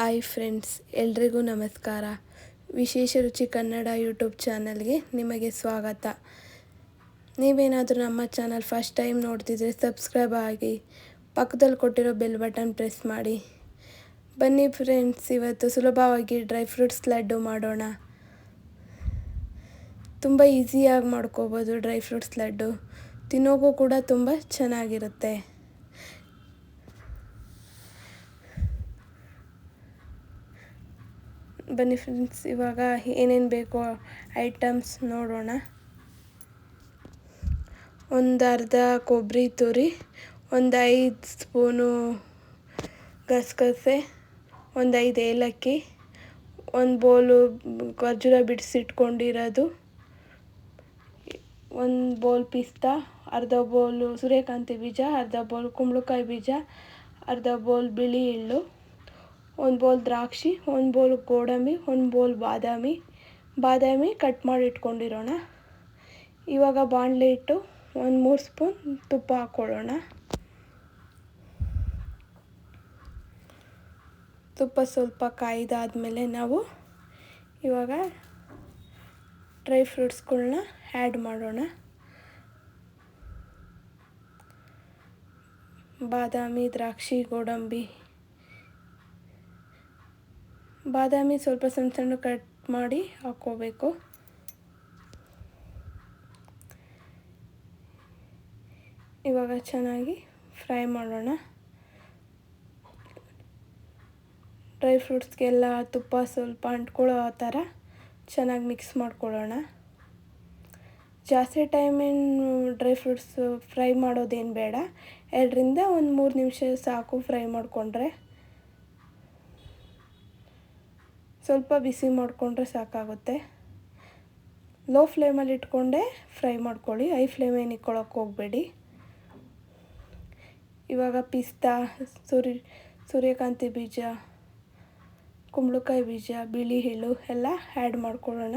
Hi friends, ಎಲ್ರಿಗೂ ನಮಸ್ಕಾರ. ವಿಶೇಷ ರುಚಿ ಕನ್ನಡ ಯೂಟ್ಯೂಬ್ ಚಾನಲ್ಗೆ ನಿಮಗೆ ಸ್ವಾಗತ. ನೀವೇನಾದರೂ ನಮ್ಮ ಚಾನಲ್ ಫಸ್ಟ್ ಟೈಮ್ ನೋಡ್ತಿದ್ರೆ ಸಬ್ಸ್ಕ್ರೈಬ್ ಆಗಿ, ಪಕ್ಕದಲ್ಲಿ ಕೊಟ್ಟಿರೋ ಬೆಲ್ ಬಟನ್ ಪ್ರೆಸ್ ಮಾಡಿ. ಬನ್ನಿ ಫ್ರೆಂಡ್ಸ್, ಇವತ್ತು ಸುಲಭವಾಗಿ ಡ್ರೈ ಫ್ರೂಟ್ಸ್ ಲಡ್ಡು ಮಾಡೋಣ. ತುಂಬ ಈಸಿಯಾಗಿ ಮಾಡ್ಕೋಬೋದು ಡ್ರೈ ಫ್ರೂಟ್ಸ್ ಲಡ್ಡು. ತಿನ್ನೋಕ್ಕೂ ಕೂಡ ತುಂಬ ಚೆನ್ನಾಗಿರುತ್ತೆ. ಬನ್ನಿ ಫ್ರೆಂಡ್ಸ್, ಇವಾಗ ಏನೇನು ಬೇಕೋ ಐಟಮ್ಸ್ ನೋಡೋಣ. ಒಂದು ಅರ್ಧ ಕೊಬ್ಬರಿ ತುರಿ, ಒಂದು 5 ಸ್ಪೂನು ಗಸಗಸೆ, ಒಂದು 5 ಏಲಕ್ಕಿ, ಒಂದು ಬೌಲು ಖರ್ಜೂರ ಬಿಡಿಸಿಟ್ಕೊಂಡಿರೋದು, ಒಂದು ಬೌಲ್ ಪಿಸ್ತಾ, ಅರ್ಧ ಬೌಲು ಸೂರ್ಯಕಾಂತಿ ಬೀಜ, ಅರ್ಧ ಬೌಲ್ ಕುಂಬಳಕಾಯಿ ಬೀಜ, ಅರ್ಧ ಬೌಲ್ ಬಿಳಿ ಎಳ್ಳು, ಒಂದು ಬೌಲ್ ದ್ರಾಕ್ಷಿ, ಒಂದು ಬೌಲ್ ಗೋಡಂಬಿ, ಒಂದು ಬೌಲ್ ಬಾದಾಮಿ ಕಟ್ ಮಾಡಿ ಇಟ್ಕೊಂಡಿರೋಣ. ಇವಾಗ ಬಾಣಲೆ ಇಟ್ಟು ಒಂದು 3 ಸ್ಪೂನ್ ತುಪ್ಪ ಹಾಕ್ಕೊಳ್ಳೋಣ. ತುಪ್ಪ ಸ್ವಲ್ಪ ಕಾಯ್ದಾದ್ಮೇಲೆ ನಾವು ಇವಾಗ ಡ್ರೈ ಫ್ರೂಟ್ಸ್ಗಳನ್ನ ಆ್ಯಡ್ ಮಾಡೋಣ. ಬಾದಾಮಿ, ದ್ರಾಕ್ಷಿ, ಗೋಡಂಬಿ. ಬಾದಾಮಿ ಸ್ವಲ್ಪ ಸಣ್ಣ ಸಣ್ಣ ಕಟ್ ಮಾಡಿ ಹಾಕ್ಕೋಬೇಕು. ಇವಾಗ ಚೆನ್ನಾಗಿ ಫ್ರೈ ಮಾಡೋಣ. ಡ್ರೈ ಫ್ರೂಟ್ಸ್ಗೆಲ್ಲ ತುಪ್ಪ ಸ್ವಲ್ಪ ಅಂಟ್ಕೊಳ್ಳೋ ಆ ಥರ ಚೆನ್ನಾಗಿ ಮಿಕ್ಸ್ ಮಾಡ್ಕೊಳ್ಳೋಣ. ಜಾಸ್ತಿ ಟೈಮೇನು ಡ್ರೈ ಫ್ರೂಟ್ಸ್ ಫ್ರೈ ಮಾಡೋದೇನು ಬೇಡ, 2ರಿಂದ 3 ನಿಮಿಷ ಸಾಕು ಫ್ರೈ ಮಾಡಿಕೊಂಡ್ರೆ. ಸ್ವಲ್ಪ ಬಿಸಿ ಮಾಡಿಕೊಂಡ್ರೆ ಸಾಕಾಗುತ್ತೆ. ಲೋ ಫ್ಲೇಮಲ್ಲಿ ಇಟ್ಕೊಂಡೆ ಫ್ರೈ ಮಾಡ್ಕೊಳ್ಳಿ, ಹೈ ಫ್ಲೇಮೇನು ಇಟ್ಕೊಳ್ಳೋಕೆ ಹೋಗಬೇಡಿ. ಇವಾಗ ಪಿಸ್ತಾ, ಸೂರ್ಯಕಾಂತಿ ಬೀಜ, ಕುಂಬಳಕಾಯಿ ಬೀಜ, ಬಿಳಿ ಎಳ್ಳು ಎಲ್ಲ ಆ್ಯಡ್ ಮಾಡ್ಕೊಳ್ಳೋಣ.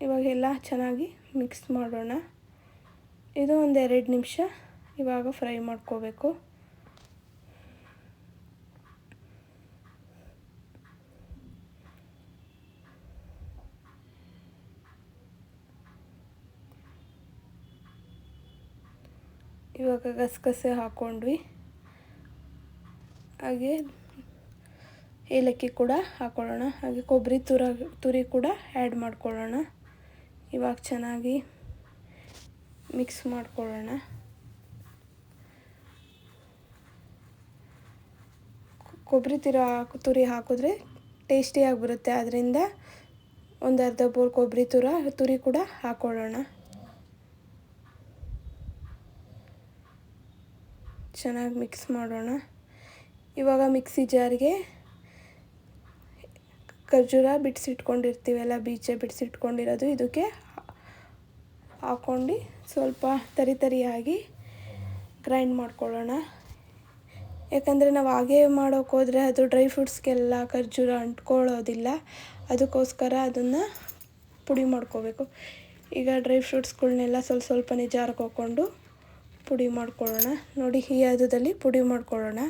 ಇವಾಗೆಲ್ಲ ಚೆನ್ನಾಗಿ ಮಿಕ್ಸ್ ಮಾಡೋಣ. ಇದು ಒಂದು 2 ನಿಮಿಷ ಇವಾಗ ಫ್ರೈ ಮಾಡ್ಕೋಬೇಕು. ಇವಾಗ ಗಸಗಸೆ ಹಾಕ್ಕೊಂಡ್ವಿ, ಹಾಗೆ ಏಲಕ್ಕಿ ಕೂಡ ಹಾಕ್ಕೊಳ್ಳೋಣ, ಹಾಗೆ ಕೊಬ್ಬರಿ ತುರಿ ಕೂಡ ಆ್ಯಡ್ ಮಾಡ್ಕೊಳ್ಳೋಣ. ಇವಾಗ ಚೆನ್ನಾಗಿ ಮಿಕ್ಸ್ ಮಾಡ್ಕೊಳ್ಳೋಣ. ಕೊಬ್ಬರಿ ತುರಿ ಹಾಕಿದ್ರೆ ಟೇಸ್ಟಿಯಾಗಿ ಬರುತ್ತೆ, ಅದರಿಂದ ಒಂದು ಅರ್ಧ ಬೌಲ್ ಕೊಬ್ಬರಿ ತುರಿ ಕೂಡ ಹಾಕ್ಕೊಳ್ಳೋಣ. ಚೆನ್ನಾಗಿ ಮಿಕ್ಸ್ ಮಾಡೋಣ. ಇವಾಗ ಮಿಕ್ಸಿ ಜಾರ್ಗೆ ಖರ್ಜೂರ ಬಿಡಿಸಿಟ್ಕೊಂಡಿರ್ತೀವಲ್ಲ, ಬೀಜ ಬಿಡಿಸಿಟ್ಕೊಂಡಿರೋದು, ಇದಕ್ಕೆ ಹಾಕ್ಕೊಂಡು ಸ್ವಲ್ಪ ತರಿಯಾಗಿ ಗ್ರೈಂಡ್ ಮಾಡ್ಕೊಳ್ಳೋಣ. ಯಾಕಂದರೆ ನಾವು ಹಾಗೇ ಮಾಡೋಕ್ಕೆ ಹೋದರೆ ಅದು ಡ್ರೈ ಫ್ರೂಟ್ಸ್ಗೆಲ್ಲ ಖರ್ಜೂರ ಅಂಟ್ಕೊಳ್ಳೋದಿಲ್ಲ, ಅದಕ್ಕೋಸ್ಕರ ಅದನ್ನು ಪುಡಿ ಮಾಡ್ಕೋಬೇಕು. ಈಗ ಡ್ರೈ ಫ್ರೂಟ್ಸ್ಗಳ್ನೆಲ್ಲ ಸ್ವಲ್ಪನೇ ಜಾರ್ಗೆ ಹಾಕ್ಕೊಂಡು ಪುಡಿ ಮಾಡ್ಕೊಳ್ಳೋಣ. ನೋಡಿ, ಈ ಹದದಲ್ಲಿ ಪುಡಿ ಮಾಡ್ಕೊಳ್ಳೋಣ.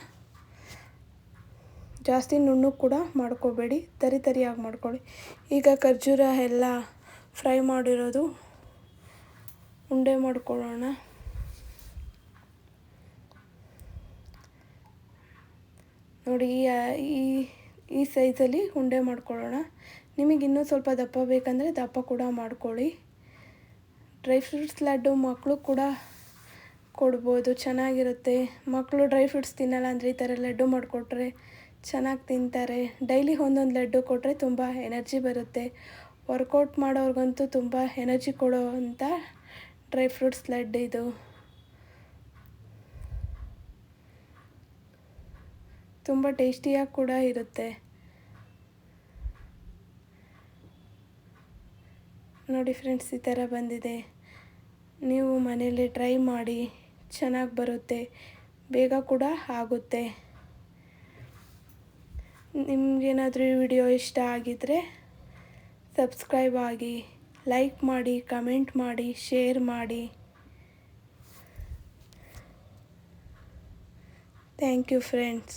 ಜಾಸ್ತಿ ನುಣ್ಣು ಕೂಡ ಮಾಡ್ಕೋಬೇಡಿ, ತರಿಯಾಗಿ ಮಾಡ್ಕೊಳ್ಳಿ. ಈಗ ಖರ್ಜೂರ ಎಲ್ಲ ಫ್ರೈ ಮಾಡಿರೋದು ಉಂಡೆ ಮಾಡ್ಕೊಳ್ಳೋಣ. ನೋಡಿ, ಈ ಸೈಜಲ್ಲಿ ಉಂಡೆ ಮಾಡ್ಕೊಳ್ಳೋಣ. ನಿಮಗೆ ಇನ್ನೂ ಸ್ವಲ್ಪ ದಪ್ಪ ಬೇಕಂದರೆ ದಪ್ಪ ಕೂಡ ಮಾಡ್ಕೊಳ್ಳಿ. ಡ್ರೈ ಫ್ರೂಟ್ಸ್ ಲಡ್ಡು ಮಕ್ಕಳು ಕೂಡ ಕೊಡ್ಬೋದು, ಚೆನ್ನಾಗಿರುತ್ತೆ. ಮಕ್ಕಳು ಡ್ರೈ ಫ್ರೂಟ್ಸ್ ತಿನ್ನಲ್ಲ ಅಂದರೆ ಈ ಥರ ಲಡ್ಡು ಮಾಡಿಕೊಟ್ರೆ ಚೆನ್ನಾಗಿ ತಿಂತಾರೆ. ಡೈಲಿ ಒಂದೊಂದು ಲಡ್ಡು ಕೊಟ್ಟರೆ ತುಂಬ ಎನರ್ಜಿ ಬರುತ್ತೆ. ವರ್ಕೌಟ್ ಮಾಡೋರ್ಗಂತೂ ತುಂಬ ಎನರ್ಜಿ ಕೊಡೋ ಅಂಥ ಡ್ರೈ ಫ್ರೂಟ್ಸ್ ಲಡ್ಡು ಇದು. ತುಂಬ ಟೇಸ್ಟಿಯಾಗಿ ಕೂಡ ಇರುತ್ತೆ. ನೋಡಿ ಫ್ರೆಂಡ್ಸ್, ಈ ಥರ ಬಂದಿದೆ. ನೀವು ಮನೆಯಲ್ಲಿ ಟ್ರೈ ಮಾಡಿ, ಚೆನ್ನಾಗಿ ಬರುತ್ತೆ, ಬೇಗ ಕೂಡ ಆಗುತ್ತೆ. ನಿಮಗೇನಾದರೂ ಈ ವಿಡಿಯೋ ಇಷ್ಟ ಆಗಿದ್ದರೆ ಸಬ್ಸ್ಕ್ರೈಬ್ ಆಗಿ, ಲೈಕ್ ಮಾಡಿ, ಕಮೆಂಟ್ ಮಾಡಿ, ಶೇರ್ ಮಾಡಿ. Thank you friends.